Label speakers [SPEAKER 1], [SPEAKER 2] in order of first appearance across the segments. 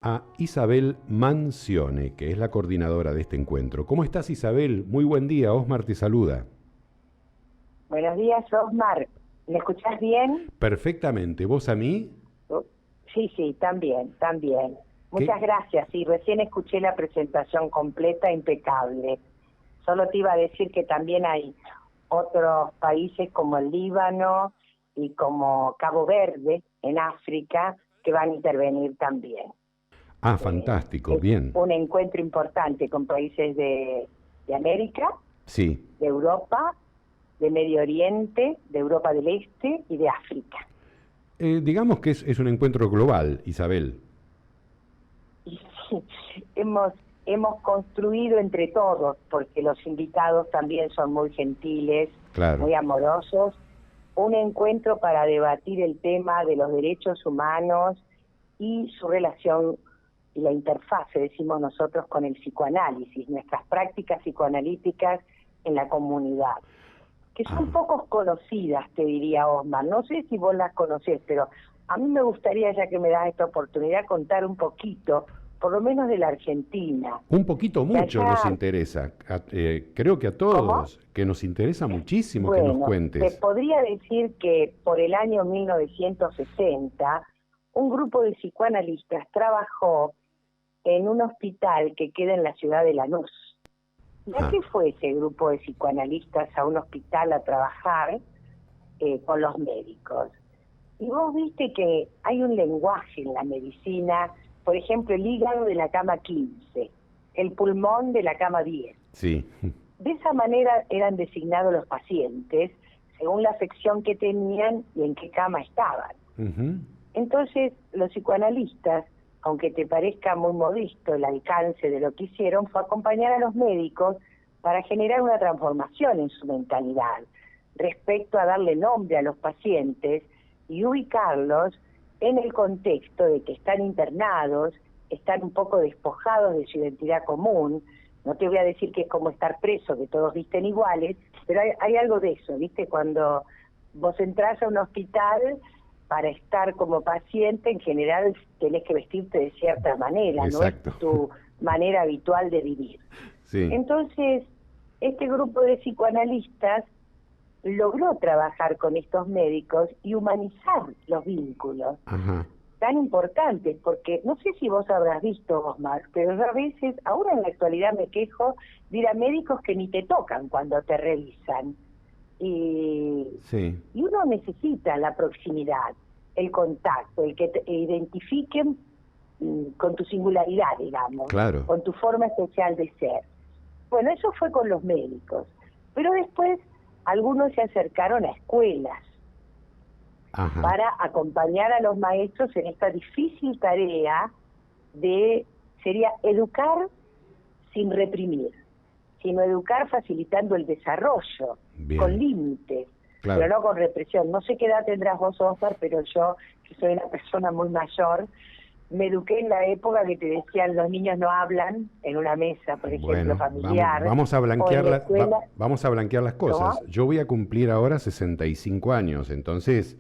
[SPEAKER 1] a Isabel Mancione, que es la coordinadora de este encuentro. ¿Cómo estás, Isabel? Muy buen día, Osmar te saluda.
[SPEAKER 2] Buenos días, Osmar. ¿Me escuchás bien?
[SPEAKER 1] Perfectamente, ¿vos a mí?
[SPEAKER 2] Sí, sí, también, también.
[SPEAKER 1] ¿Qué?
[SPEAKER 2] Muchas gracias. Sí, recién escuché la presentación completa, impecable. Solo te iba a decir que también hay otros países como el Líbano y como Cabo Verde, en África, que van a intervenir también.
[SPEAKER 1] Ah,
[SPEAKER 2] Eh,
[SPEAKER 1] fantástico,
[SPEAKER 2] es
[SPEAKER 1] bien.
[SPEAKER 2] un encuentro importante con países de América,
[SPEAKER 1] Sí.
[SPEAKER 2] de Europa, de Medio Oriente, de Europa del Este y de África.
[SPEAKER 1] Digamos que es un encuentro global, Isabel.
[SPEAKER 2] Y sí, hemos construido entre todos, porque los invitados también son muy gentiles,
[SPEAKER 1] Claro.
[SPEAKER 2] muy amorosos, un encuentro para debatir el tema de los derechos humanos y su relación y la interfase, decimos nosotros, con el psicoanálisis, nuestras prácticas psicoanalíticas en la comunidad, que son
[SPEAKER 1] Ah,
[SPEAKER 2] pocos conocidas, te diría, Osmar. No sé si vos las conocés, pero a mí me gustaría, ya que me das esta oportunidad, contar un poquito, por lo menos de la Argentina.
[SPEAKER 1] un poquito
[SPEAKER 2] Que
[SPEAKER 1] mucho nos
[SPEAKER 2] allá,
[SPEAKER 1] interesa. Creo que a
[SPEAKER 2] ¿cómo?
[SPEAKER 1] todos, que nos interesa muchísimo que nos
[SPEAKER 2] Bueno, te
[SPEAKER 1] cuentes.
[SPEAKER 2] podría decir que por el año 1960, un grupo de psicoanalistas trabajó en un hospital que queda en la ciudad de Lanús. ¿Y a
[SPEAKER 1] Ah,
[SPEAKER 2] qué fue ese grupo de psicoanalistas a un hospital a trabajar con los médicos? Y vos viste que hay un lenguaje en la medicina, por ejemplo, el hígado de la cama 15, el pulmón de la cama 10.
[SPEAKER 1] sí.
[SPEAKER 2] De esa manera eran designados los pacientes según la afección que tenían y en qué cama estaban.
[SPEAKER 1] Ujú.
[SPEAKER 2] Entonces, los psicoanalistas, aunque te parezca muy modesto el alcance de lo que hicieron, fue acompañar a los médicos para generar una transformación en su mentalidad respecto a darle nombre a los pacientes y ubicarlos en el contexto de que están internados, están un poco despojados de su identidad común. No te voy a decir que es como estar preso, que todos visten iguales, pero hay algo de eso, ¿viste? Cuando vos entrás a un hospital para estar como paciente, en general tenés que vestirte de cierta manera, no es
[SPEAKER 1] Exacto.
[SPEAKER 2] tu manera habitual de vivir.
[SPEAKER 1] Sí.
[SPEAKER 2] Entonces, este grupo de psicoanalistas logró trabajar con estos médicos y humanizar los vínculos
[SPEAKER 1] Ajá.
[SPEAKER 2] tan importantes, porque no sé si vos habrás visto, Osmar, pero yo a veces, ahora en la actualidad me quejo de ir a médicos que ni te tocan cuando te revisan. Y,
[SPEAKER 1] Sí.
[SPEAKER 2] y uno necesita la proximidad, el contacto, el que te identifiquen con tu singularidad, digamos,
[SPEAKER 1] Claro.
[SPEAKER 2] con tu forma especial de ser. Bueno, eso fue con los médicos, pero después algunos se acercaron a escuelas
[SPEAKER 1] Ajá.
[SPEAKER 2] para acompañar a los maestros en esta difícil tarea de, sería educar sin reprimir, sino educar facilitando el desarrollo, con
[SPEAKER 1] Bien.
[SPEAKER 2] límites, pero
[SPEAKER 1] Claro.
[SPEAKER 2] no con represión. No sé qué edad tendrás vos, Oscar, pero yo, que soy una persona muy mayor, me eduqué en la época que te decían los niños no hablan en una mesa, por ejemplo,
[SPEAKER 1] Bueno, vamos,
[SPEAKER 2] familiar,
[SPEAKER 1] vamos a
[SPEAKER 2] o en
[SPEAKER 1] blanquear
[SPEAKER 2] la escuela,
[SPEAKER 1] vamos a blanquear las cosas.
[SPEAKER 2] ¿cómo?
[SPEAKER 1] Yo voy a cumplir ahora 65 años, entonces,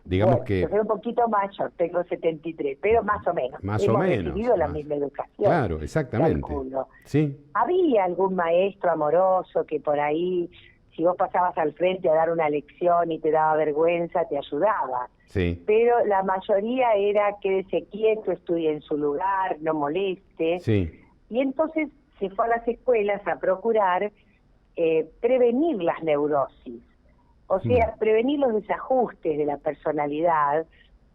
[SPEAKER 1] digamos
[SPEAKER 2] Bueno, yo
[SPEAKER 1] que
[SPEAKER 2] soy un poquito mayor, tengo 73, pero más o menos.
[SPEAKER 1] más o
[SPEAKER 2] Hemos
[SPEAKER 1] menos,
[SPEAKER 2] recibido la
[SPEAKER 1] más.
[SPEAKER 2] misma educación,
[SPEAKER 1] Claro, exactamente.
[SPEAKER 2] calculo.
[SPEAKER 1] Sí,
[SPEAKER 2] Había algún maestro amoroso que por ahí, si vos pasabas al frente a dar una lección y te daba vergüenza, te ayudaba.
[SPEAKER 1] sí,
[SPEAKER 2] Pero la mayoría era quédese quieto, estudie en su lugar, no moleste.
[SPEAKER 1] sí.
[SPEAKER 2] Y entonces se fue a las escuelas a procurar prevenir las neurosis, o
[SPEAKER 1] Mm,
[SPEAKER 2] sea, prevenir los desajustes de la personalidad,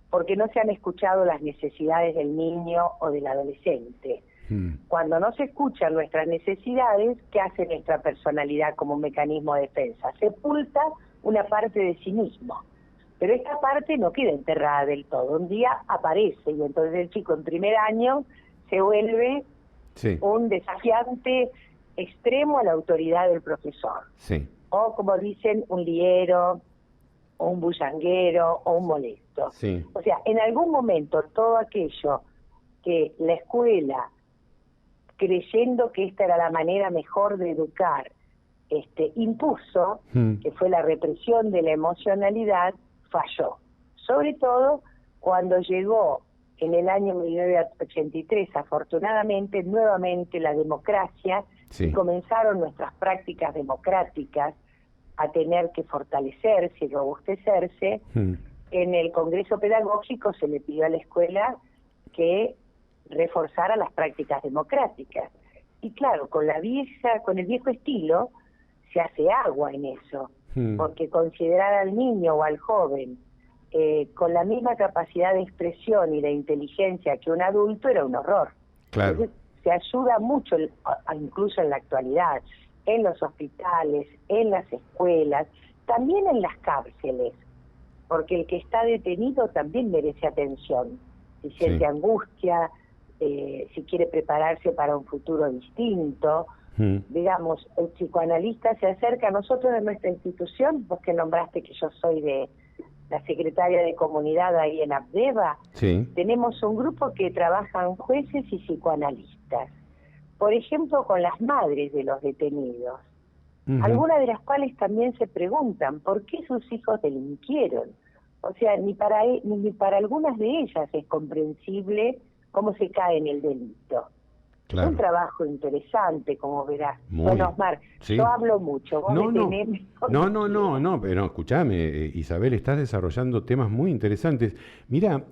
[SPEAKER 2] porque no se han escuchado las necesidades del niño o del adolescente.
[SPEAKER 1] mm.
[SPEAKER 2] Cuando no se escuchan nuestras necesidades, ¿qué hace nuestra personalidad como un mecanismo de defensa? Sepulta una parte de sí mismo. Pero esta parte no queda enterrada del todo. Un día aparece y entonces el chico en primer año se vuelve
[SPEAKER 1] Sí,
[SPEAKER 2] un desafiante extremo a la autoridad del profesor.
[SPEAKER 1] sí.
[SPEAKER 2] O como dicen, un liero, o un bullanguero, o un molesto.
[SPEAKER 1] Sí.
[SPEAKER 2] O sea, en algún momento todo aquello que la escuela, creyendo que esta era la manera mejor de educar, impuso,
[SPEAKER 1] Mm,
[SPEAKER 2] que fue la represión de la emocionalidad, falló. Sobre todo cuando llegó en el año 1983, afortunadamente, nuevamente la democracia, y comenzaron nuestras prácticas democráticas a tener que fortalecerse y robustecerse. En el Congreso Pedagógico se le pidió a la escuela que reforzara las prácticas democráticas. Y claro, con el viejo estilo se hace agua en eso, porque considerar al niño o al joven con la misma capacidad de expresión y de inteligencia que un adulto era un horror.
[SPEAKER 1] Claro.
[SPEAKER 2] Entonces, se ayuda mucho, incluso en la actualidad, en los hospitales, en las escuelas, también en las cárceles, porque el que está detenido también merece atención, si siente angustia, si quiere prepararse para un futuro distinto. Digamos, el psicoanalista se acerca a nosotros de nuestra institución, vos que nombraste que yo soy de la secretaria de comunidad ahí en Abdeva. Tenemos un grupo que trabajan jueces y psicoanalistas, por ejemplo, con las madres de los detenidos, algunas de las cuales también se preguntan por qué sus hijos delinquieron. O sea, ni para algunas de ellas es comprensible cómo se cae en el delito. Claro. Es un trabajo interesante, como verás. Bueno, Osmar, yo hablo mucho. Vos
[SPEAKER 1] No, pero escuchame, Isabel, estás desarrollando temas muy interesantes. Mirá,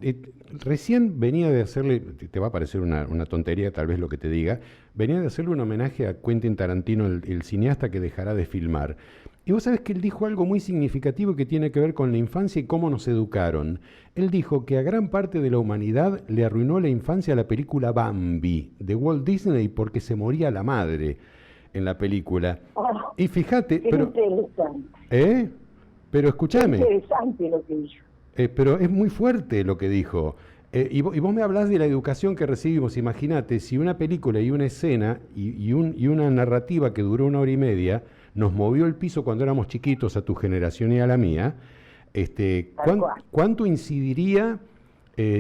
[SPEAKER 1] recién venía de hacerle, te va a parecer una tontería tal vez lo que te diga, venía de hacerle un homenaje a Quentin Tarantino, el cineasta que dejará de filmar. Y vos sabés que él dijo algo muy significativo que tiene que ver con la infancia y cómo nos educaron. Él dijo que a gran parte de la humanidad le arruinó la infancia la película Bambi, de Walt Disney, porque se moría la madre en la película. Y fíjate...
[SPEAKER 2] Pero interesante.
[SPEAKER 1] Pero escúchame.
[SPEAKER 2] Es interesante lo que dijo.
[SPEAKER 1] Pero es muy fuerte lo que dijo. Y vos me hablás de la educación que recibimos. Imagínate, si una película y una escena y una narrativa que duró 1 hora y media nos movió el piso cuando éramos chiquitos a tu generación y a la mía, ¿cuánto incidiría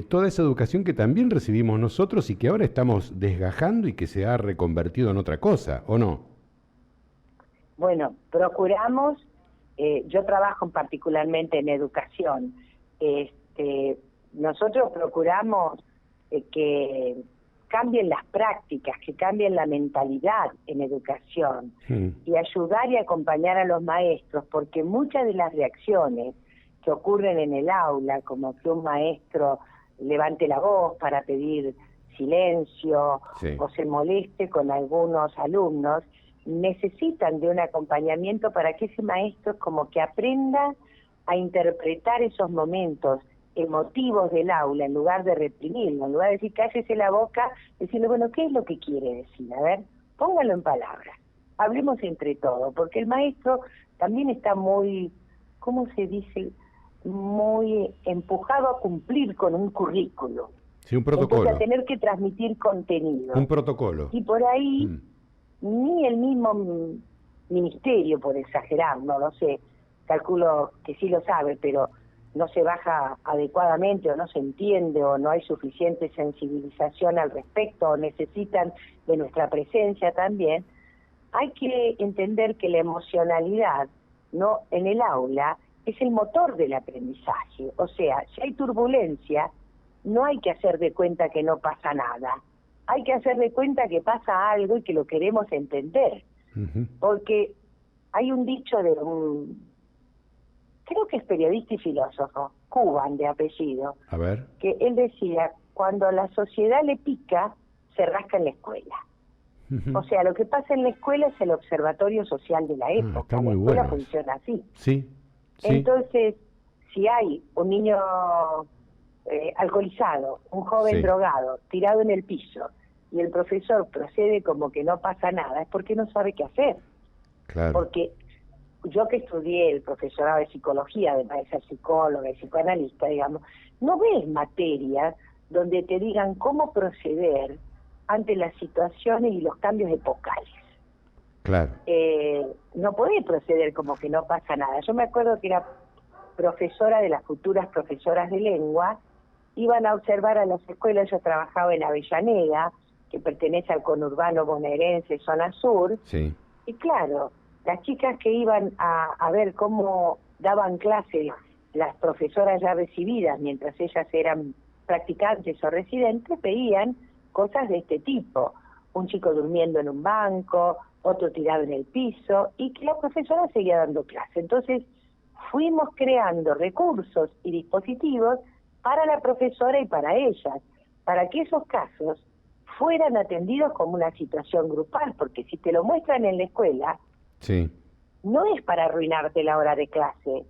[SPEAKER 1] toda esa educación que también recibimos nosotros y que ahora estamos desgajando y que se ha reconvertido en otra cosa, o no?
[SPEAKER 2] Bueno, procuramos, yo trabajo particularmente en educación, nosotros procuramos que cambien las prácticas, que cambien la mentalidad en educación y ayudar y acompañar a los maestros, porque muchas de las reacciones que ocurren en el aula, como que un maestro levante la voz para pedir silencio o se moleste con algunos alumnos, necesitan de un acompañamiento para que ese maestro como que aprenda a interpretar esos momentos emotivos del aula, en lugar de reprimirlo, en lugar de decir cállese la boca, decirle, bueno, ¿qué es lo que quiere decir? A ver, póngalo en palabras, hablemos entre todos, porque el maestro también está muy, ¿cómo se dice?, muy empujado a cumplir con un currículo.
[SPEAKER 1] Sí, un protocolo.
[SPEAKER 2] Entonces, a tener que transmitir contenido.
[SPEAKER 1] Un protocolo.
[SPEAKER 2] Y por ahí, ni el mismo ministerio, por exagerar, no lo sé, calculo que sí lo sabe, pero no se baja adecuadamente o no se entiende o no hay suficiente sensibilización al respecto o necesitan de nuestra presencia también. Hay que entender que la emocionalidad no en el aula es el motor del aprendizaje. O sea, si hay turbulencia, no hay que hacer de cuenta que no pasa nada. Hay que hacer de cuenta que pasa algo y que lo queremos entender. Porque hay un dicho de creo que es periodista y filósofo, Cuban de apellido, que él decía, cuando a la sociedad le pica, se rasca en la escuela. O sea, lo que pasa en la escuela es el observatorio social de la época. La escuela funciona así. Entonces, si hay un niño alcoholizado, un joven drogado, tirado en el piso, y el profesor procede como que no pasa nada, es porque no sabe qué hacer. Porque yo que estudié el profesorado de psicología, además de ser psicóloga y psicoanalista, digamos, no ves materias donde te digan cómo proceder ante las situaciones y los cambios epocales. No podés proceder como que no pasa nada. Yo me acuerdo que era profesora de las futuras profesoras de lengua, iban a observar a las escuelas, yo trabajaba en Avellaneda, que pertenece al conurbano bonaerense, zona sur, y claro, las chicas que iban a ver cómo daban clases las profesoras ya recibidas, mientras ellas eran practicantes o residentes veían cosas de este tipo. Un chico durmiendo en un banco, otro tirado en el piso, y que la profesora seguía dando clase. Entonces, fuimos creando recursos y dispositivos para la profesora y para ellas, para que esos casos fueran atendidos como una situación grupal, porque si te lo muestran en la escuela,
[SPEAKER 1] Sí.
[SPEAKER 2] no es para arruinarte la hora de clase,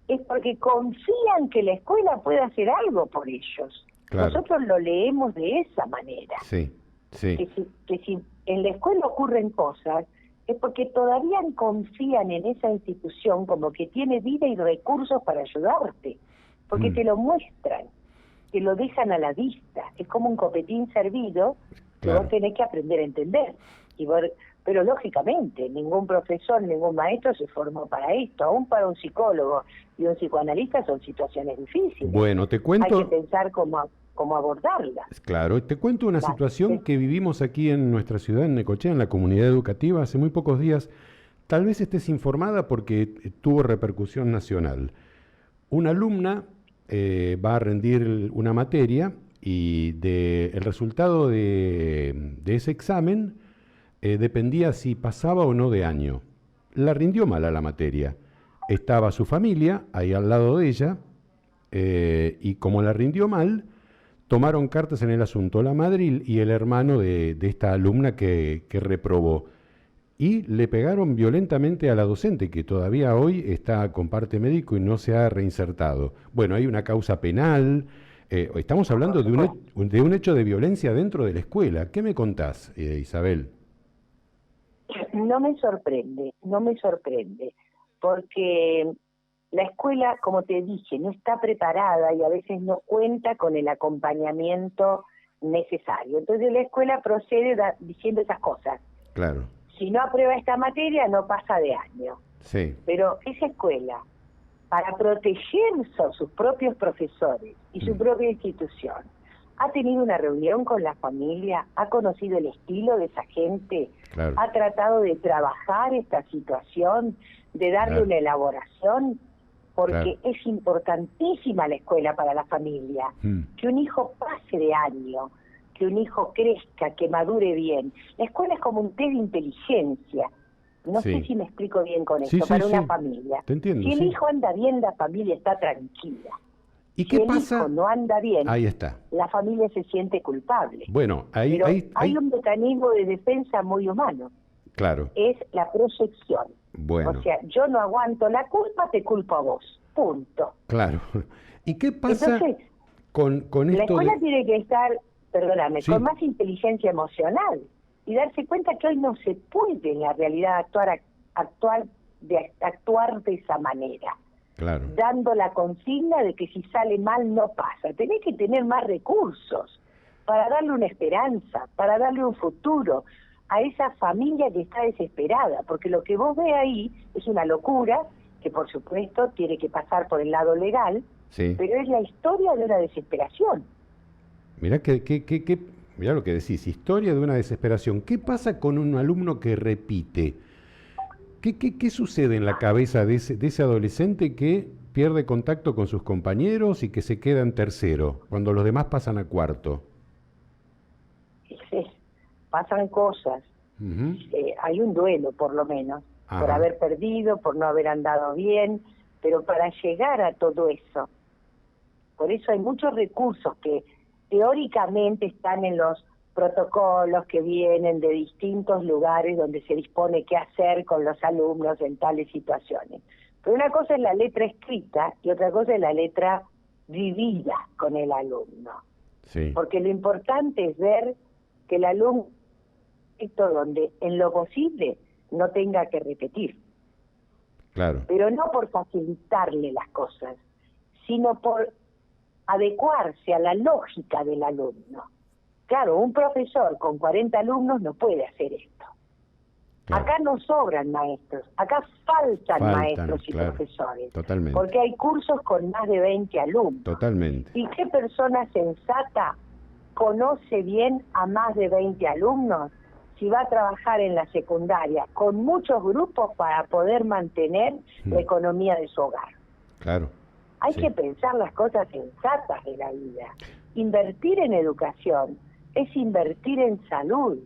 [SPEAKER 2] es porque confían que la escuela puede hacer algo por ellos.
[SPEAKER 1] Claro.
[SPEAKER 2] Nosotros lo leemos de esa manera.
[SPEAKER 1] Sí, sí.
[SPEAKER 2] Que si en la escuela ocurren cosas, es porque todavía confían en esa institución como que tiene vida y recursos para ayudarte, porque te lo muestran, te lo dejan a la vista, es como un copetín servido que
[SPEAKER 1] Claro.
[SPEAKER 2] vos tenés que aprender a entender. Pero lógicamente, ningún profesor, ningún maestro se formó para esto, aún para un psicólogo y un psicoanalista son situaciones difíciles.
[SPEAKER 1] Bueno, te cuento...
[SPEAKER 2] Hay que pensar cómo abordarlas.
[SPEAKER 1] Claro, te cuento una situación que vivimos aquí en nuestra ciudad, en Necochea, en la comunidad educativa, hace muy pocos días. Tal vez estés informada porque tuvo repercusión nacional. Una alumna va a rendir una materia y el resultado de ese examen dependía si pasaba o no de año. La rindió mal a la materia. Estaba su familia ahí al lado de ella y como la rindió mal, tomaron cartas en el asunto la madre y el hermano de esta alumna que reprobó. Y le pegaron violentamente a la docente, que todavía hoy está con parte médico y no se ha reinsertado. Bueno, hay una causa penal. Estamos hablando de un hecho de violencia dentro de la escuela. ¿Qué me contás, Isabel?
[SPEAKER 2] No me sorprende, porque la escuela, como te dije, no está preparada y a veces no cuenta con el acompañamiento necesario. Entonces la escuela procede diciendo esas cosas.
[SPEAKER 1] Claro.
[SPEAKER 2] Si no aprueba esta materia, no pasa de año.
[SPEAKER 1] Sí.
[SPEAKER 2] Pero esa escuela, para proteger a sus propios profesores y su propia institución, ha tenido una reunión con la familia, ha conocido el estilo de esa gente,
[SPEAKER 1] Claro.
[SPEAKER 2] ha tratado de trabajar esta situación, de darle una elaboración, porque es importantísima la escuela para la familia. Que un hijo pase de año, que un hijo crezca, que madure bien. La escuela es como un test de inteligencia. No sé si me explico bien con esto, para una familia.
[SPEAKER 1] Te entiendo,
[SPEAKER 2] si el hijo anda bien, la familia está tranquila.
[SPEAKER 1] ¿Y
[SPEAKER 2] si
[SPEAKER 1] qué
[SPEAKER 2] el
[SPEAKER 1] pasa?
[SPEAKER 2] hijo no anda bien,
[SPEAKER 1] Ahí está.
[SPEAKER 2] la familia se siente culpable.
[SPEAKER 1] Bueno,
[SPEAKER 2] Pero hay un mecanismo de defensa muy humano.
[SPEAKER 1] Claro.
[SPEAKER 2] Es la proyección.
[SPEAKER 1] Bueno.
[SPEAKER 2] O sea, yo no aguanto la culpa, te culpo a vos. Punto.
[SPEAKER 1] Claro. ¿Y qué pasa
[SPEAKER 2] Entonces,
[SPEAKER 1] con esto?
[SPEAKER 2] La escuela tiene que estar, perdóname,
[SPEAKER 1] Sí.
[SPEAKER 2] con más inteligencia emocional y darse cuenta que hoy no se puede en la realidad actuar de esa manera.
[SPEAKER 1] Claro.
[SPEAKER 2] Dando la consigna de que si sale mal no pasa. Tenés que tener más recursos para darle una esperanza, para darle un futuro a esa familia que está desesperada, porque lo que vos ves ahí es una locura que por supuesto tiene que pasar por el lado legal,
[SPEAKER 1] Sí.
[SPEAKER 2] pero es la historia de una desesperación.
[SPEAKER 1] Mirá mirá lo que decís, historia de una desesperación. ¿Qué pasa con un alumno que repite? ¿Qué sucede en la cabeza de ese adolescente que pierde contacto con sus compañeros y que se queda en tercero, cuando los demás pasan a cuarto?
[SPEAKER 2] Pasan cosas. Hay un duelo, por lo menos, por haber perdido, por no haber andado bien, pero para llegar a todo eso, por eso hay muchos recursos que teóricamente están en los protocolos que vienen de distintos lugares donde se dispone qué hacer con los alumnos en tales situaciones. Pero una cosa es la letra escrita y otra cosa es la letra vivida con el alumno.
[SPEAKER 1] Sí.
[SPEAKER 2] Porque lo importante es ver que el alumno, donde en lo posible no tenga que repetir.
[SPEAKER 1] Claro.
[SPEAKER 2] Pero no por facilitarle las cosas, sino por adecuarse a la lógica del alumno. Claro, un profesor con 40 alumnos no puede hacer esto. Claro. Acá no sobran maestros, acá faltan maestros y profesores.
[SPEAKER 1] Totalmente.
[SPEAKER 2] Porque hay cursos con más de 20 alumnos.
[SPEAKER 1] Totalmente.
[SPEAKER 2] ¿Y qué persona sensata conoce bien a más de 20 alumnos si va a trabajar en la secundaria con muchos grupos para poder mantener la economía de su hogar?
[SPEAKER 1] Claro.
[SPEAKER 2] Hay que pensar las cosas sensatas de la vida. invertir en educación es invertir en salud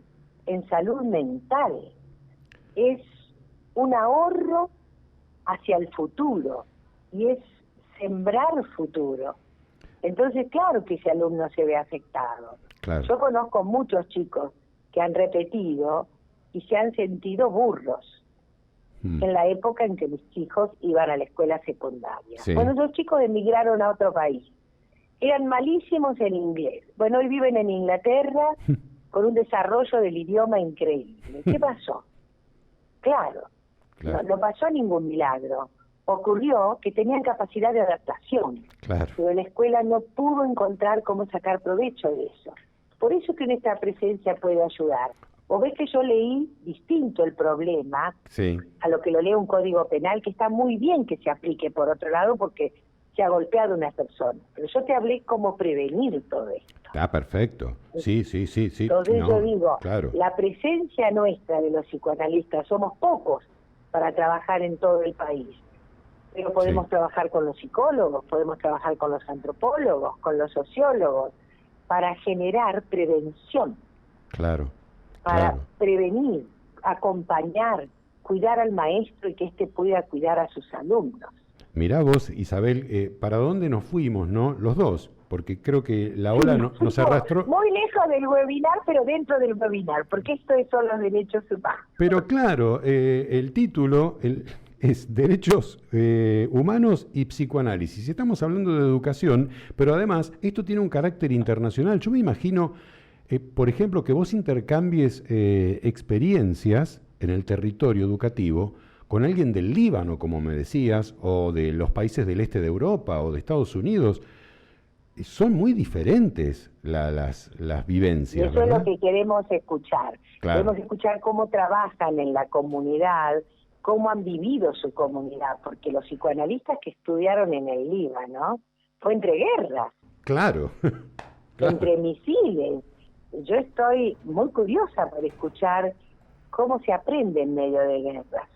[SPEAKER 2] mental, es un ahorro hacia el futuro y es sembrar futuro. Entonces, claro que ese alumno se ve afectado.
[SPEAKER 1] Claro.
[SPEAKER 2] Yo conozco muchos chicos que han repetido y se han sentido burros en la época en que mis hijos iban a la escuela secundaria.
[SPEAKER 1] Sí.
[SPEAKER 2] Bueno, esos chicos emigraron a otro país. Eran malísimos en inglés. Bueno, hoy viven en Inglaterra con un desarrollo del idioma increíble. ¿Qué pasó? Claro. No pasó ningún milagro. Ocurrió que tenían capacidad de adaptación, pero la escuela no pudo encontrar cómo sacar provecho de eso. Por eso que nuestra presencia puede ayudar. O ves que yo leí distinto el problema a lo que lo lee un código penal, que está muy bien que se aplique por otro lado porque se ha golpeado a una persona. Pero yo te hablé cómo prevenir todo esto.
[SPEAKER 1] Está perfecto. Sí.
[SPEAKER 2] Entonces yo digo, la presencia nuestra de los psicoanalistas, somos pocos para trabajar en todo el país. Pero podemos trabajar con los psicólogos, podemos trabajar con los antropólogos, con los sociólogos, para generar prevención. Para prevenir, acompañar, cuidar al maestro y que éste pueda cuidar a sus alumnos.
[SPEAKER 1] Mirá vos, Isabel, ¿para dónde nos fuimos, no? Los dos, porque creo que la ola nos arrastró.
[SPEAKER 2] Muy lejos del webinar, pero dentro del webinar, porque esto son los derechos humanos.
[SPEAKER 1] Pero claro, el título es Derechos Humanos y Psicoanálisis. Estamos hablando de educación, pero además esto tiene un carácter internacional. Yo me imagino, por ejemplo, que vos intercambies experiencias en el territorio educativo con alguien del Líbano, como me decías, o de los países del este de Europa o de Estados Unidos. Son muy diferentes las vivencias.
[SPEAKER 2] Y eso es lo que queremos escuchar. Queremos escuchar cómo trabajan en la comunidad, cómo han vivido su comunidad, porque los psicoanalistas que estudiaron en el Líbano fue entre guerras. Entre misiles. Yo estoy muy curiosa por escuchar cómo se aprende en medio de guerras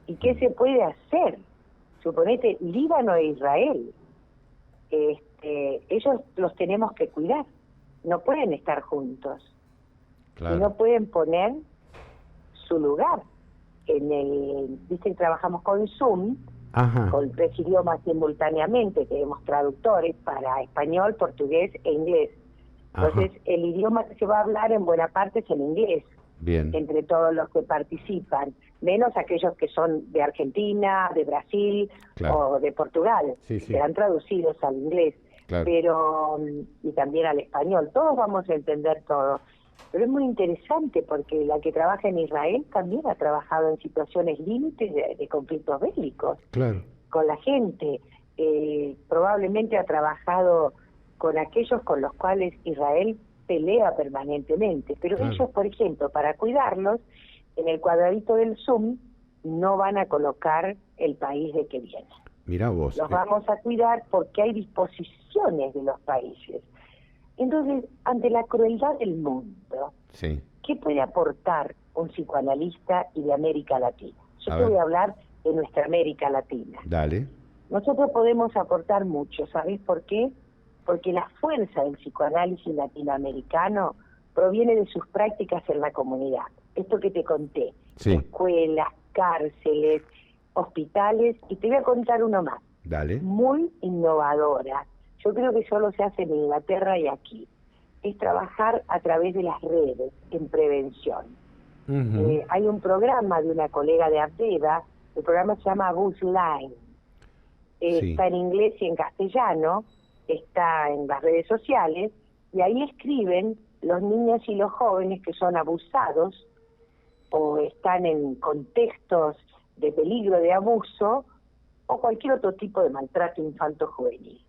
[SPEAKER 2] y qué se puede hacer. Suponete, Líbano e Israel, ellos los tenemos que cuidar, no pueden estar juntos y no pueden poner su lugar. Viste que trabajamos con Zoom, con 3 idiomas simultáneamente, tenemos traductores para español, portugués e inglés. Entonces, el idioma que se va a hablar en buena parte es el inglés, entre todos los que participan, menos aquellos que son de Argentina, de Brasil o de Portugal, serán traducidos al inglés, pero y también al español. Todos vamos a entender todo. Pero es muy interesante porque la que trabaja en Israel también ha trabajado en situaciones límites de conflictos bélicos con la gente. Probablemente ha trabajado con aquellos con los cuales Israel pelea permanentemente. Pero ellos, por ejemplo, para cuidarlos, en el cuadradito del Zoom no van a colocar el país de que vienen.
[SPEAKER 1] Mirá vos.
[SPEAKER 2] Los vamos a cuidar porque hay disposiciones de los países. Entonces, ante la crueldad del mundo, ¿qué puede aportar un psicoanalista y de América Latina? Yo te voy a hablar de nuestra América Latina. Nosotros podemos aportar mucho, ¿sabés por qué? Porque la fuerza del psicoanálisis latinoamericano proviene de sus prácticas en la comunidad. Esto que te conté, escuelas, cárceles, hospitales, y te voy a contar uno más. Muy innovadora. Yo creo que solo se hace en Inglaterra y aquí. Es trabajar a través de las redes en prevención. Hay un programa de una colega de Aveda, el programa se llama Buzz Line. Está en inglés y en castellano, está en las redes sociales, y ahí escriben los niños y los jóvenes que son abusados o están en contextos de peligro de abuso o cualquier otro tipo de maltrato infanto-juvenil.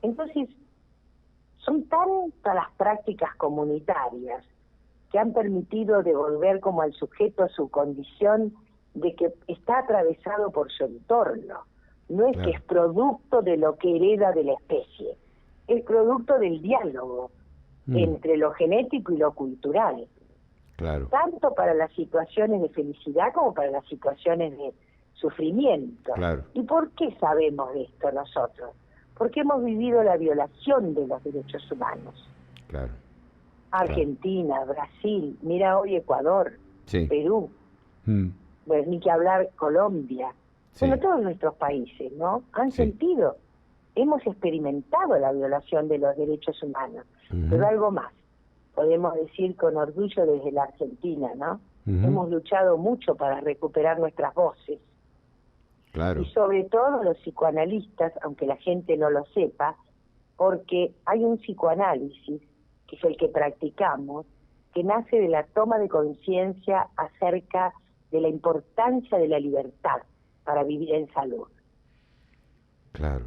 [SPEAKER 2] Entonces, son tantas las prácticas comunitarias que han permitido devolver como al sujeto su condición de que está atravesado por su entorno. No es que es producto de lo que hereda de la especie, es producto del diálogo entre lo genético y lo cultural. Tanto para las situaciones de felicidad como para las situaciones de sufrimiento. ¿Y por qué sabemos de esto nosotros? porque hemos vivido la violación de los derechos humanos.
[SPEAKER 1] Claro.
[SPEAKER 2] Argentina, Brasil, mira hoy Ecuador,
[SPEAKER 1] Sí.
[SPEAKER 2] Perú, pues ni que hablar Colombia.
[SPEAKER 1] Sí.
[SPEAKER 2] Bueno, todos nuestros países, ¿no? Han
[SPEAKER 1] Sí.
[SPEAKER 2] sentido, hemos experimentado la violación de los derechos humanos. Pero algo más, podemos decir con orgullo desde la Argentina, ¿no? Hemos luchado mucho para recuperar nuestras voces.
[SPEAKER 1] Claro.
[SPEAKER 2] Y sobre todo los psicoanalistas, aunque la gente no lo sepa, porque hay un psicoanálisis, que es el que practicamos, que nace de la toma de conciencia acerca de la importancia de la libertad para vivir en salud.
[SPEAKER 1] Claro,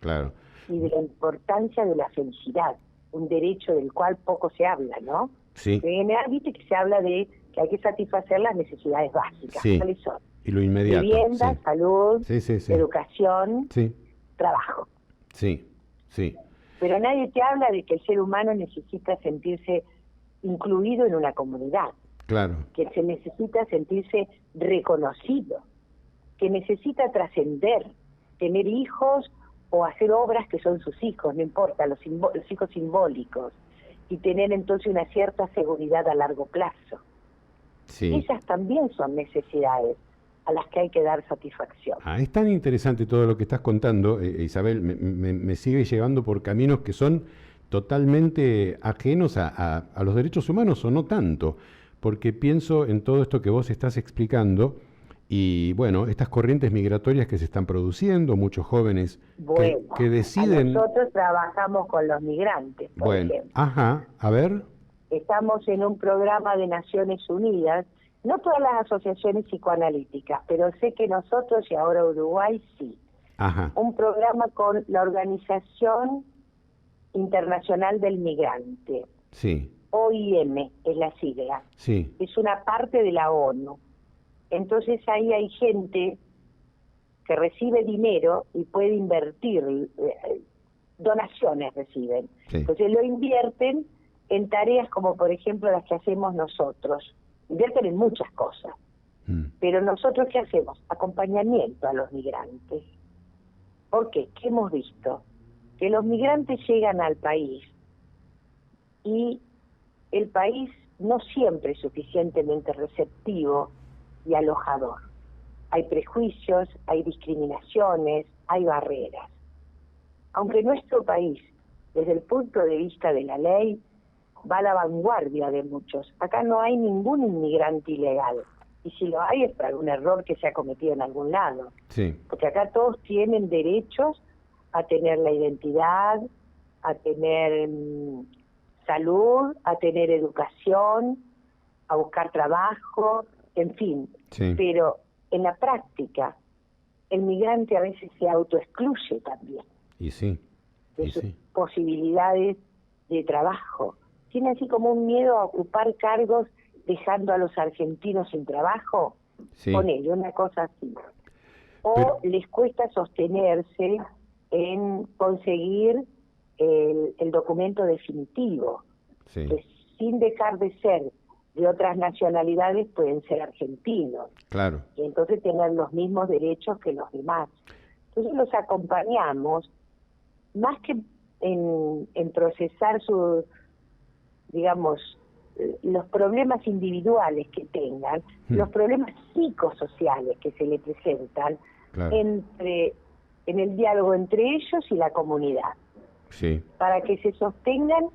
[SPEAKER 1] claro.
[SPEAKER 2] Y de la importancia de la felicidad, un derecho del cual poco se habla, ¿no?
[SPEAKER 1] Sí.
[SPEAKER 2] En general, viste que se habla de que hay que satisfacer las necesidades básicas.
[SPEAKER 1] Sí.
[SPEAKER 2] ¿Cuáles son?
[SPEAKER 1] Y lo inmediato.
[SPEAKER 2] Vivienda,
[SPEAKER 1] Sí.
[SPEAKER 2] salud,
[SPEAKER 1] Sí, sí, sí.
[SPEAKER 2] educación,
[SPEAKER 1] Sí.
[SPEAKER 2] trabajo.
[SPEAKER 1] Sí, sí.
[SPEAKER 2] Pero nadie te habla de que el ser humano necesita sentirse incluido en una comunidad,
[SPEAKER 1] Claro.
[SPEAKER 2] que se necesita sentirse reconocido, que necesita trascender, tener hijos o hacer obras que son sus hijos, no importa, los hijos simbólicos, y tener entonces una cierta seguridad a largo plazo.
[SPEAKER 1] Sí.
[SPEAKER 2] Esas también son necesidades a las que hay que dar satisfacción.
[SPEAKER 1] Es tan interesante todo lo que estás contando, Isabel, me sigue llevando por caminos que son totalmente ajenos a los derechos humanos, o no tanto, porque pienso en todo esto que vos estás explicando y, bueno, estas corrientes migratorias que se están produciendo, muchos jóvenes
[SPEAKER 2] Bueno,
[SPEAKER 1] que deciden...
[SPEAKER 2] nosotros trabajamos con los migrantes, por ejemplo.
[SPEAKER 1] Ajá, a ver.
[SPEAKER 2] Estamos en un programa de Naciones Unidas, no todas las asociaciones psicoanalíticas, pero sé que nosotros y ahora Uruguay sí.
[SPEAKER 1] Ajá.
[SPEAKER 2] Un programa con la Organización Internacional del Migrante,
[SPEAKER 1] Sí.
[SPEAKER 2] OIM es la sigla,
[SPEAKER 1] Sí.
[SPEAKER 2] es una parte de la ONU. Entonces ahí hay gente que recibe dinero y puede invertir, donaciones reciben.
[SPEAKER 1] Sí.
[SPEAKER 2] Entonces lo invierten en tareas como por ejemplo las que hacemos nosotros. Invierten en muchas cosas. Pero nosotros, ¿qué hacemos? Acompañamiento a los migrantes. ¿Por qué? ¿Qué hemos visto? Que los migrantes llegan al país y el país no siempre es suficientemente receptivo y alojador. Hay prejuicios, hay discriminaciones, hay barreras. Aunque nuestro país, desde el punto de vista de la ley, va a la vanguardia de muchos. Acá no hay ningún inmigrante ilegal. Y si lo hay es por algún error que se ha cometido en algún lado.
[SPEAKER 1] Sí.
[SPEAKER 2] Porque acá todos tienen derechos a tener la identidad, a tener salud, a tener educación, a buscar trabajo, en fin.
[SPEAKER 1] Sí.
[SPEAKER 2] Pero en la práctica, el migrante a veces se autoexcluye también
[SPEAKER 1] Y sí.
[SPEAKER 2] de
[SPEAKER 1] Y
[SPEAKER 2] sus
[SPEAKER 1] sí.
[SPEAKER 2] posibilidades de trabajo. Tiene así como un miedo a ocupar cargos dejando a los argentinos sin trabajo.
[SPEAKER 1] Sí.
[SPEAKER 2] Ponele una cosa así. O
[SPEAKER 1] Pero-
[SPEAKER 2] les cuesta sostenerse en conseguir el documento definitivo,
[SPEAKER 1] Sí.
[SPEAKER 2] que sin dejar de ser de otras nacionalidades pueden ser argentinos,
[SPEAKER 1] Claro.
[SPEAKER 2] y entonces tener los mismos derechos que los demás. Entonces los acompañamos, más que en procesar sus, digamos, los problemas individuales que tengan, los problemas psicosociales que se le presentan
[SPEAKER 1] Claro.
[SPEAKER 2] en el diálogo entre ellos y la comunidad,
[SPEAKER 1] Sí.
[SPEAKER 2] para que se sostengan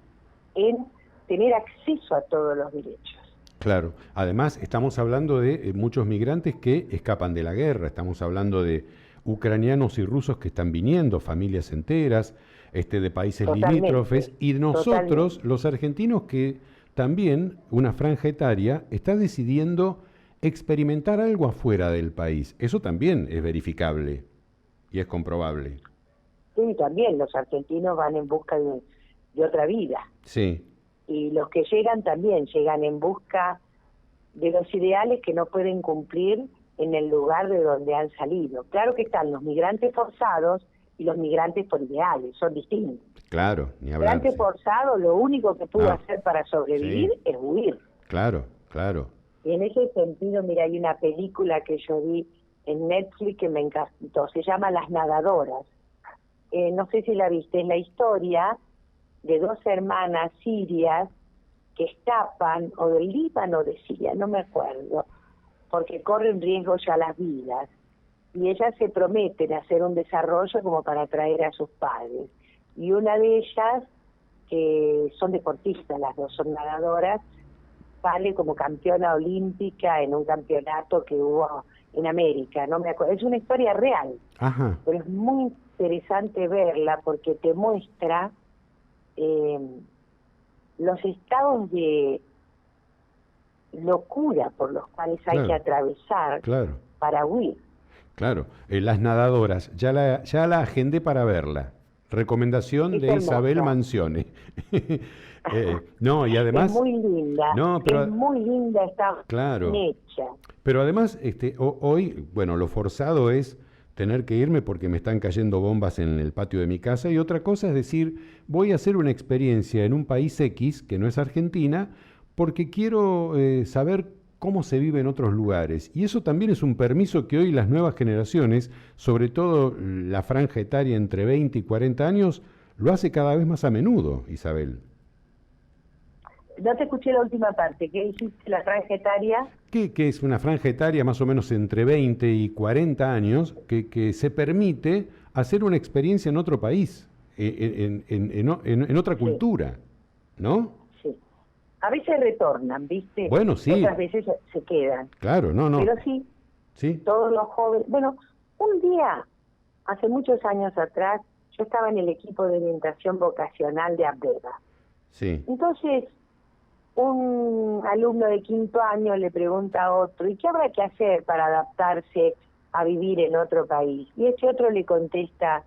[SPEAKER 2] en tener acceso a todos los derechos.
[SPEAKER 1] Claro. Además, estamos hablando de muchos migrantes que escapan de la guerra. Estamos hablando de ucranianos y rusos que están viniendo, familias enteras, de países
[SPEAKER 2] Totalmente,
[SPEAKER 1] limítrofes, y nosotros, los argentinos, que también una franja etaria está decidiendo experimentar algo afuera del país. Eso también es verificable y es comprobable.
[SPEAKER 2] Sí, también los argentinos van en busca de otra vida.
[SPEAKER 1] Sí.
[SPEAKER 2] Y los que llegan también llegan en busca de los ideales que no pueden cumplir en el lugar de donde han salido. Claro que están los migrantes forzados y los migrantes por ideales, son distintos.
[SPEAKER 1] Claro, ni
[SPEAKER 2] El
[SPEAKER 1] hablar.
[SPEAKER 2] migrante
[SPEAKER 1] Sí.
[SPEAKER 2] forzado lo único que pudo
[SPEAKER 1] Ah,
[SPEAKER 2] hacer para sobrevivir
[SPEAKER 1] sí.
[SPEAKER 2] es huir.
[SPEAKER 1] Claro, claro.
[SPEAKER 2] Y en ese sentido, mira, hay una película que yo vi en Netflix que me encantó, se llama Las Nadadoras. no sé si la viste, es la historia de dos hermanas sirias que escapan, o del Líbano o de Siria, no me acuerdo, porque corren riesgo ya las vidas. Y ellas se prometen hacer un desarrollo como para atraer a sus padres. Y una de ellas, que son deportistas, las dos son nadadoras, sale como campeona olímpica en un campeonato que hubo en América, no me acuerdo. Es una historia real,
[SPEAKER 1] Ajá.
[SPEAKER 2] pero es muy interesante verla porque te muestra los estados de locura por los cuales hay que atravesar
[SPEAKER 1] Claro.
[SPEAKER 2] para huir.
[SPEAKER 1] Claro, las nadadoras, ya la agendé para verla. Recomendación
[SPEAKER 2] Es
[SPEAKER 1] de Isabel
[SPEAKER 2] hermosa.
[SPEAKER 1] Mancione. No, y además...
[SPEAKER 2] Es muy linda,
[SPEAKER 1] No, pero...
[SPEAKER 2] es muy linda, está
[SPEAKER 1] Claro,
[SPEAKER 2] bien hecha.
[SPEAKER 1] pero además hoy, bueno, lo forzado es tener que irme porque me están cayendo bombas en el patio de mi casa, y otra cosa es decir, voy a hacer una experiencia en un país X, que no es Argentina, porque quiero saber cómo se vive en otros lugares. Y eso también es un permiso que hoy las nuevas generaciones, sobre todo la franja etaria entre 20 y 40 años, lo hace cada vez más a menudo, Isabel.
[SPEAKER 2] No te escuché la última parte. ¿Qué dijiste, la franja etaria?
[SPEAKER 1] Que es una franja etaria más o menos entre 20 y 40 años, que se permite hacer una experiencia en otro país, en otra cultura, ¿no?
[SPEAKER 2] Sí. A veces retornan, ¿viste?
[SPEAKER 1] Bueno, sí.
[SPEAKER 2] Otras veces se quedan.
[SPEAKER 1] Claro, no.
[SPEAKER 2] Pero sí, todos los jóvenes... Bueno, un día, hace muchos años atrás, yo estaba en el equipo de orientación vocacional de Abdera.
[SPEAKER 1] Sí.
[SPEAKER 2] Entonces, un alumno de 5º año le pregunta a otro, ¿y qué habrá que hacer para adaptarse a vivir en otro país? Y ese otro le contesta,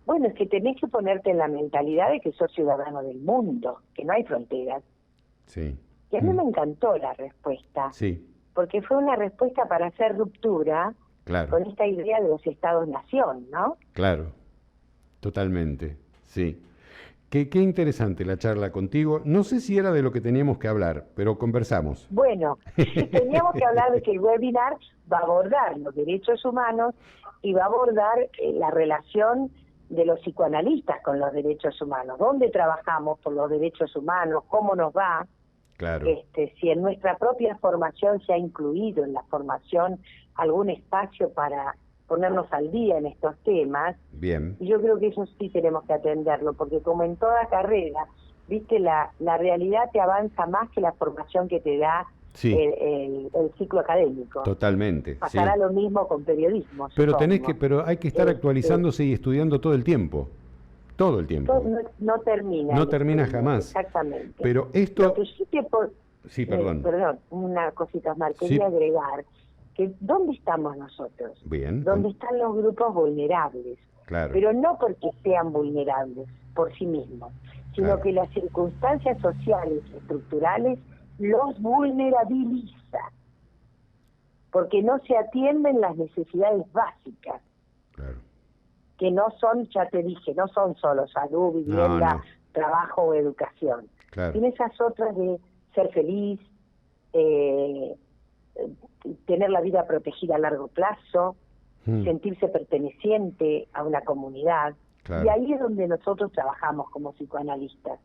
[SPEAKER 2] bueno, es que tenés que ponerte en la mentalidad de que sos ciudadano del mundo, que no hay fronteras.
[SPEAKER 1] Sí.
[SPEAKER 2] Y a mí me encantó la respuesta,
[SPEAKER 1] sí,
[SPEAKER 2] porque fue una respuesta para hacer ruptura
[SPEAKER 1] claro,
[SPEAKER 2] con esta idea de los estados-nación, ¿no?
[SPEAKER 1] claro, totalmente, sí. Qué interesante la charla contigo. No sé si era de lo que teníamos que hablar, pero conversamos.
[SPEAKER 2] Bueno, teníamos que hablar de que el webinar va a abordar los derechos humanos y va a abordar la relación de los psicoanalistas con los derechos humanos. ¿Dónde trabajamos por los derechos humanos? ¿Cómo nos va?
[SPEAKER 1] Claro.
[SPEAKER 2] Si en nuestra propia formación se ha incluido en la formación algún espacio para ponernos al día en estos temas.
[SPEAKER 1] Bien.
[SPEAKER 2] Y yo creo que eso sí tenemos que atenderlo, porque como en toda carrera, viste, la realidad te avanza más que la formación que te da el ciclo académico.
[SPEAKER 1] Totalmente.
[SPEAKER 2] Pasará lo mismo con periodismo.
[SPEAKER 1] Pero pero hay que estar actualizándose y estudiando todo el tiempo. Todo el tiempo.
[SPEAKER 2] No termina.
[SPEAKER 1] No termina jamás.
[SPEAKER 2] Exactamente.
[SPEAKER 1] Pero esto...
[SPEAKER 2] Lo que sí
[SPEAKER 1] Sí, perdón.
[SPEAKER 2] Perdón, una cosita más. Quería agregar que ¿dónde estamos nosotros?
[SPEAKER 1] Bien.
[SPEAKER 2] ¿Dónde están los grupos vulnerables?
[SPEAKER 1] Claro.
[SPEAKER 2] Pero no porque sean vulnerables por sí mismos, sino que las circunstancias sociales y estructurales los vulnerabiliza, porque no se atienden las necesidades básicas, que no son, ya te dije, no son solo salud, vivienda, trabajo o educación. Tiene esas otras de ser feliz, tener la vida protegida a largo plazo, sentirse perteneciente a una comunidad. Y ahí es donde nosotros trabajamos como psicoanalistas,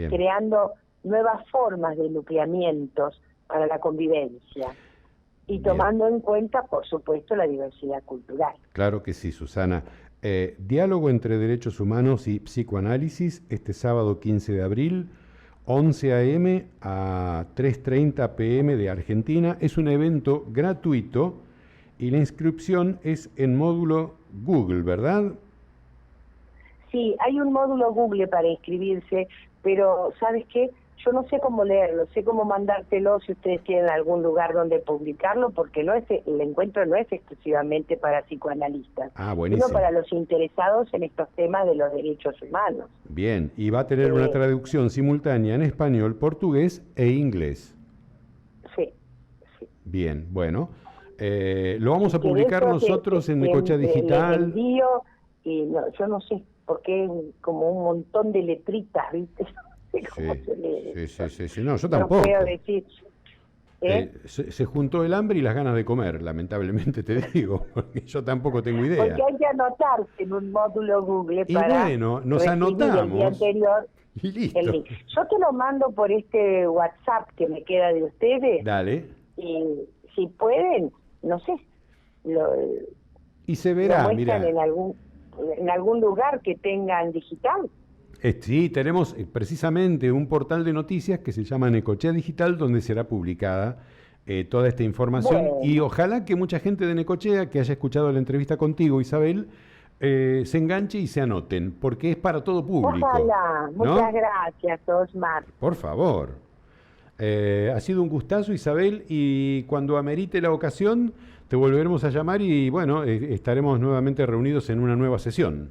[SPEAKER 2] creando nuevas formas de nucleamientos para la convivencia y tomando en cuenta, por supuesto, la diversidad cultural.
[SPEAKER 1] Claro que sí, Susana. Diálogo entre Derechos Humanos y Psicoanálisis, este sábado 15 de abril, 11 a.m. a 3:30 p.m. de Argentina. Es un evento gratuito y la inscripción es en módulo Google, ¿verdad?
[SPEAKER 2] Sí, hay un módulo Google para inscribirse, pero ¿sabes qué? Yo no sé cómo leerlo, sé cómo mandártelo si ustedes tienen algún lugar donde publicarlo, porque el encuentro no es exclusivamente para psicoanalistas, sino para los interesados en estos temas de los derechos humanos.
[SPEAKER 1] Bien, y va a tener una traducción simultánea en español, portugués e inglés.
[SPEAKER 2] Sí.
[SPEAKER 1] Bien, bueno, lo vamos a publicar nosotros en Necochea Digital.
[SPEAKER 2] Envío, y no, yo no sé por qué como un montón de letritas, ¿viste?
[SPEAKER 1] Sí, no, yo tampoco.
[SPEAKER 2] No puedo decir.
[SPEAKER 1] Se juntó el hambre y las ganas de comer, lamentablemente te digo. porque yo tampoco tengo idea.
[SPEAKER 2] Porque hay que anotarse en un módulo Google
[SPEAKER 1] Y
[SPEAKER 2] para
[SPEAKER 1] bueno, nos
[SPEAKER 2] recibir el día
[SPEAKER 1] anotamos
[SPEAKER 2] anterior
[SPEAKER 1] y listo.
[SPEAKER 2] el link. Yo te lo mando por este WhatsApp que me queda de ustedes.
[SPEAKER 1] Dale.
[SPEAKER 2] Y si pueden, no sé, lo
[SPEAKER 1] Y se verá,
[SPEAKER 2] muestran
[SPEAKER 1] mira.
[SPEAKER 2] en algún lugar que tengan digital.
[SPEAKER 1] Sí, tenemos precisamente un portal de noticias que se llama Necochea Digital, donde será publicada toda esta información.
[SPEAKER 2] Bueno.
[SPEAKER 1] Y ojalá que mucha gente de Necochea que haya escuchado la entrevista contigo, Isabel, se enganche y se anoten, porque es para todo público.
[SPEAKER 2] Ojalá.
[SPEAKER 1] ¿no?
[SPEAKER 2] Muchas gracias, Osmar.
[SPEAKER 1] Por favor. Ha sido un gustazo, Isabel, y cuando amerite la ocasión te volveremos a llamar y bueno, estaremos nuevamente reunidos en una nueva sesión.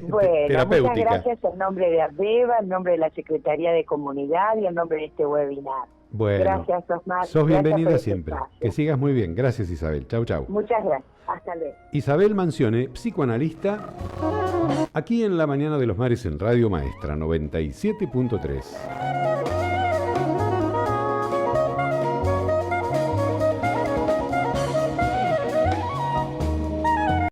[SPEAKER 2] Bueno,
[SPEAKER 1] terapéutica.
[SPEAKER 2] muchas gracias en nombre de Ardeva, en nombre de la Secretaría de Comunidad y en nombre de este webinar.
[SPEAKER 1] Bueno,
[SPEAKER 2] Gracias, Osmar.
[SPEAKER 1] sos
[SPEAKER 2] Gracias
[SPEAKER 1] bienvenida
[SPEAKER 2] por este
[SPEAKER 1] siempre.
[SPEAKER 2] espacio.
[SPEAKER 1] Que sigas muy bien. Gracias, Isabel. Chau, chau.
[SPEAKER 2] Muchas gracias. Hasta luego.
[SPEAKER 1] Isabel Mancione, psicoanalista, aquí en La Mañana de los Mares en Radio Maestra 97.3.